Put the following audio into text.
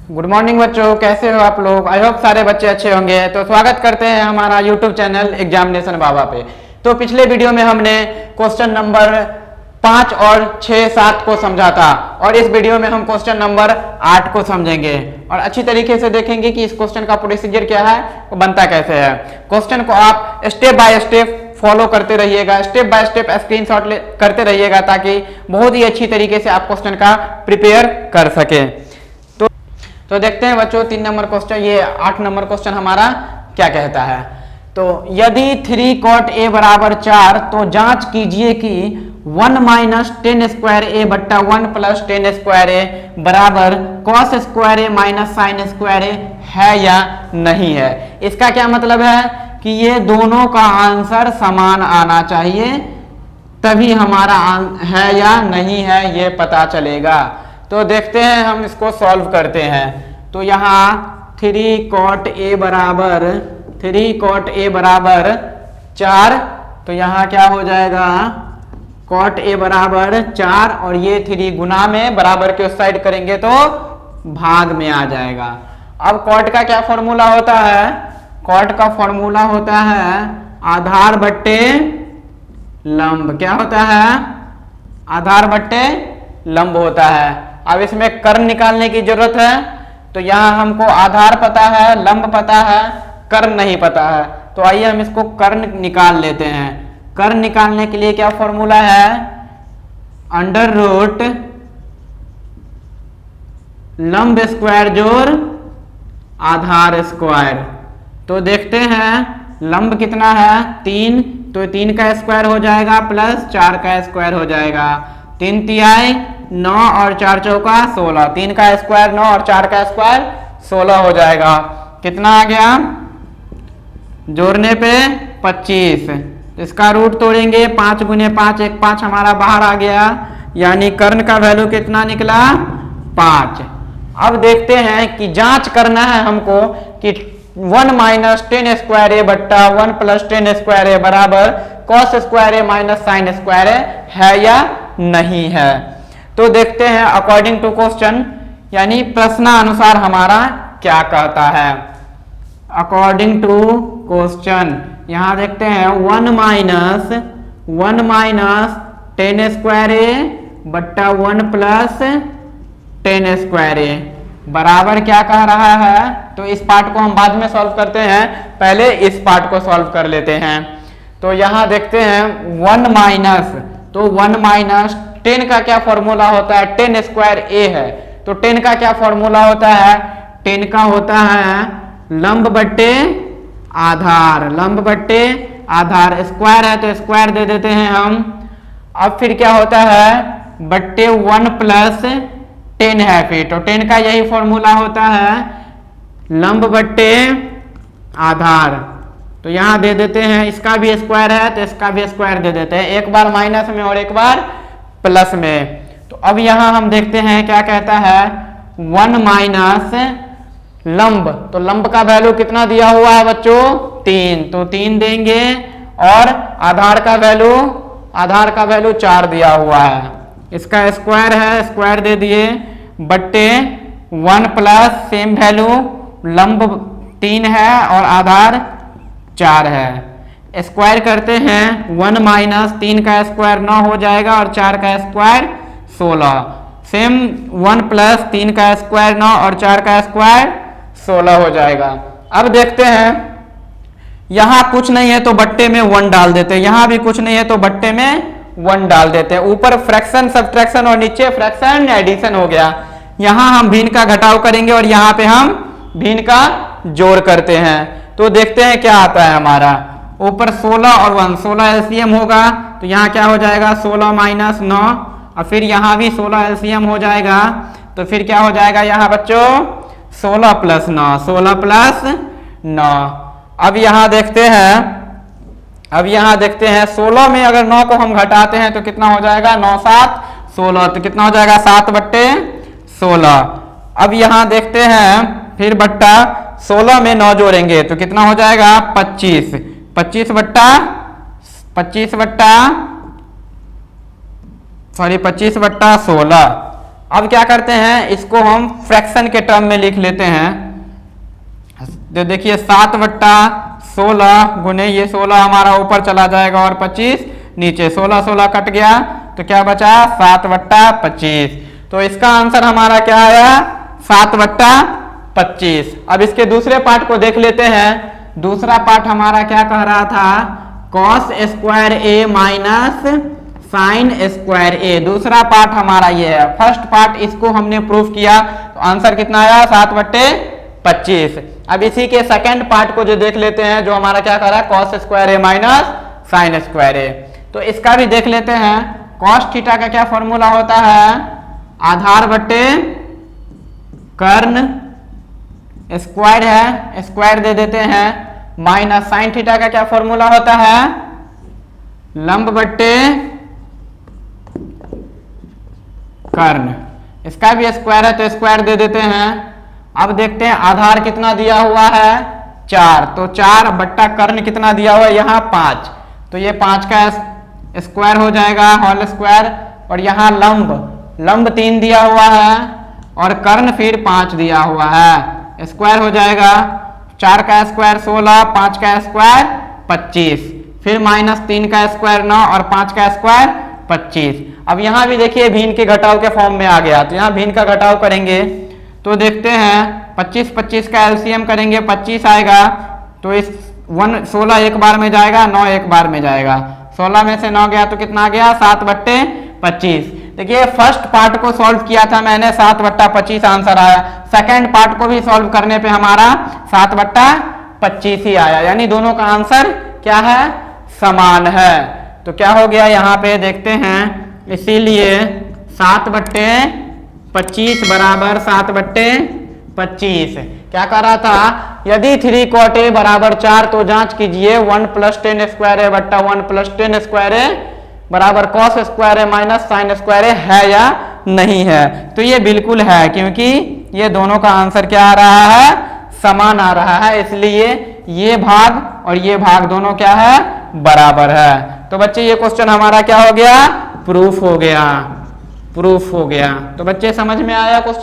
Good morning बच्चों, कैसे हो आप लोग। आई होप सारे बच्चे अच्छे होंगे। तो स्वागत करते हैं हमारा यूट्यूब चैनल एग्जामिनेशन बाबा पे। तो पिछले वीडियो में हमने क्वेश्चन नंबर 5 और 6, 7 को समझा था और इस वीडियो में हम क्वेश्चन नंबर 8 को समझेंगे और अच्छी तरीके से देखेंगे कि इस क्वेश्चन का प्रोसीजर क्या है, वो बनता कैसे है। क्वेश्चन को आप स्टेप बाय स्टेप फॉलो करते रहिएगा, स्टेप बाय स्टेप स्क्रीनशॉट करते रहिएगा ताकि बहुत ही अच्छी तरीके से आप क्वेश्चन का प्रिपेयर कर सके। तो देखते हैं बच्चों 3 नंबर क्वेश्चन, ये 8 नंबर क्वेश्चन हमारा क्या कहता है। तो यदि 3 cot a बराबर 4 तो जांच कीजिए कि 1 माइनस 10 स्क्वायर ए बट्टा 1 प्लस 10 स्क्वायर ए बराबर कॉस स्क्वायर ए माइनस साइन स्क्वायर ए है या नहीं है। इसका क्या मतलब है कि ये दोनों का आंसर समान आना चाहिए, तभी हमारा है या नहीं है ये पता चलेगा। तो देखते हैं, हम इसको सॉल्व करते हैं। तो यहाँ 3 cot a बराबर 4, तो यहाँ क्या हो जाएगा cot a बराबर 4 और ये 3 गुना में बराबर के उस साइड करेंगे तो भाग में आ जाएगा। अब cot का क्या फॉर्मूला होता है, cot का फॉर्मूला होता है आधार बट्टे लंब। क्या होता है, आधार बट्टे लंब होता है। अब इसमें कर्ण निकालने की जरूरत है, तो यहाँ हमको आधार पता है, लंब पता है, कर्ण नहीं पता है। तो आइए हम इसको कर्ण निकाल लेते हैं। कर्ण निकालने के लिए क्या फॉर्मूला है, अंडर रूट लंब स्क्वायर जोड़ आधार स्क्वायर। तो देखते हैं लंब कितना है 3, तो 3 का स्क्वायर हो जाएगा प्लस 4 का स्क्वायर हो जाएगा। 3 तिहाई 9 और 4 चौका 16, 3 का स्क्वायर 9 और 4 का स्क्वायर 16 हो जाएगा। कितना आ गया, जोड़ने पे 25। इसका रूट तोड़ेंगे, 5 गुने 5 1 5 हमारा बाहर आ गया, यानी कर्ण का वैल्यू कितना निकला 5। अब देखते हैं कि जांच करना है हमको कि 1 माइनस 10 स्क्वायर ए बट्टा 1 प्लस 10 स्क्वायर ए बराबर कॉस स्क्वायर ए माइनस साइन स्क्वायर ए है या नहीं है। तो देखते हैं अकॉर्डिंग टू क्वेश्चन, यानी प्रश्नानुसार हमारा क्या कहता है। अकॉर्डिंग टू क्वेश्चन यहां देखते हैं 1 माइनस 10 स्क्वायर ए बट्टा 1 प्लस 10 स्क्वायर ए बराबर क्या कह रहा है। तो इस पार्ट को हम बाद में सॉल्व करते हैं, पहले इस पार्ट को सॉल्व कर लेते हैं। तो यहां देखते हैं 1 माइनस, तो 1 माइनस 10 का क्या फॉर्मूला होता है, 10 स्क्वायर ए है, तो 10 का क्या फॉर्मूला होता है, 10 का होता है लंब बट्टे आधार, लंब बट्टे आधार। स्क्वायर है तो स्क्वायर दे देते हैं हम। अब फिर क्या होता है बट्टे 1 प्लस 10 है, फिर तो 10 का यही फॉर्मूला होता है लंब बट्टे आधार। तो यहां दे देते हैं, इसका भी स्क्वायर है तो इसका भी स्क्वायर दे देते हैं, एक बार माइनस में और एक बार प्लस में। तो अब यहां हम देखते हैं क्या कहता है 1 माइनस लंब, तो लंब का वैल्यू कितना दिया हुआ है बच्चों 3, तो 3 देंगे और आधार का वैल्यू 4 दिया हुआ है। इसका स्क्वायर है, स्क्वायर दे दिए बट्टे 1 प्लस सेम वैल्यू, लंब 3 है और आधार 4 है। स्क्वायर करते हैं 1 माइनस 3 का स्क्वायर 9 हो जाएगा और 4 का स्क्वायर 16, सेम 1 प्लस 3 का स्क्वायर 9 और 4 का स्क्वायर 16 हो जाएगा। अब देखते हैं यहां कुछ नहीं है तो बट्टे में 1 डाल देते हैं, यहां भी कुछ नहीं है तो बट्टे में 1 डाल देते हैं। ऊपर फ्रैक्शन सब्ट्रैक्शन और नीचे फ्रैक्शन एडिशन हो गया। यहां हम भिन्न का घटाव करेंगे और यहां पे हम भिन्न का जोड़ करते हैं। तो देखते हैं क्या आता है हमारा, ऊपर 16 और 1, 16 एलसीएम होगा, तो यहाँ क्या हो जाएगा 16 माइनस 9 और फिर यहाँ भी 16 एलसीएम हो जाएगा, तो फिर क्या हो जाएगा यहाँ बच्चों 16 प्लस 9, 16 प्लस 9। अब यहाँ देखते हैं 16 में अगर 9 को हम घटाते हैं तो कितना हो जाएगा 9 7 16, तो कितना हो जाएगा 7 बट्टे 16। अब यहाँ देखते हैं फिर बट्टा 16 में 9 जोड़ेंगे तो कितना हो जाएगा 25, 25 बट्टा 16, अब क्या करते हैं, इसको हम फ्रैक्शन के टर्म में लिख लेते हैं। तो देखिए 7/16 गुने ये 16 हमारा ऊपर चला जाएगा और 25 नीचे, 16 कट गया तो क्या बचा 7/25। तो इसका आंसर हमारा क्या आया 7/25। अब इसके दूसरे पार्ट को देख लेते हैं। दूसरा पार्ट हमारा क्या कह रहा था, cos स्क्वायर ए माइनस साइन स्क्वायर ए। दूसरा पार्ट हमारा ये है। फर्स्ट पार्ट इसको हमने प्रूफ किया तो आंसर कितना आया 7/25। अब इसी के सेकंड पार्ट को जो देख लेते हैं, जो हमारा क्या कर रहा है cos स्क्वायर ए माइनस साइन स्क्वायर ए। तो इसका भी देख लेते हैं। cos थीटा का क्या फॉर्मूला होता है, आधार बट्टे कर्ण स्क्वायर है, स्क्वायर दे देते हैं, माइनस साइन थीटा का क्या फॉर्मूला होता है, लंब बट्टे कर्ण। इसका भी स्क्वायर है तो स्क्वायर दे देते हैं। अब देखते हैं आधार कितना दिया हुआ है 4, तो 4 बट्टा कर्ण कितना दिया हुआ है यहाँ 5, तो ये 5 का स्क्वायर हो जाएगा होल स्क्वायर। और यहाँ लंब 3 दिया हुआ है और कर्ण फिर 5 दिया हुआ है, स्क्वायर हो जाएगा। 4 का स्क्वायर 16, 5 का स्क्वायर 25, फिर माइनस 3 का स्क्वायर 9 और 5 का स्क्वायर 25। अब यहाँ भी देखिए भिन्न के घटाव के फॉर्म में आ गया, तो यहाँ भिन्न का घटाव करेंगे तो देखते हैं 25 का एलसीएम करेंगे 25 आएगा। तो इस 16 एक बार में जाएगा, 9 एक बार में जाएगा, 16 में से 9 गया तो कितना आ गया 7/25। देखिए फर्स्ट पार्ट को सॉल्व किया था मैंने 7/25 आंसर आया, सेकंड पार्ट को भी सॉल्व करने पे हमारा 7/25 ही आया, यानी दोनों का आंसर क्या है समान है। तो क्या हो गया यहाँ पे देखते हैं, इसीलिए 7/25 बराबर 7/25। क्या कर रहा था, यदि 3 cot A बराबर 4 तो जांच कीजिए 1 + 10 स्क्वायर ए बट्टा 1 + 10 स्क्वायर ए बराबर cos स्क्वायर ए माइनस साइन स्क्वायर ए है या नहीं है। तो ये बिल्कुल है, क्योंकि ये दोनों का आंसर क्या आ रहा है समान आ रहा है, इसलिए ये भाग और ये भाग दोनों क्या है बराबर है। तो बच्चे ये क्वेश्चन हमारा क्या हो गया प्रूफ हो गया, प्रूफ हो गया। तो बच्चे समझ में आया क्वेश्चन।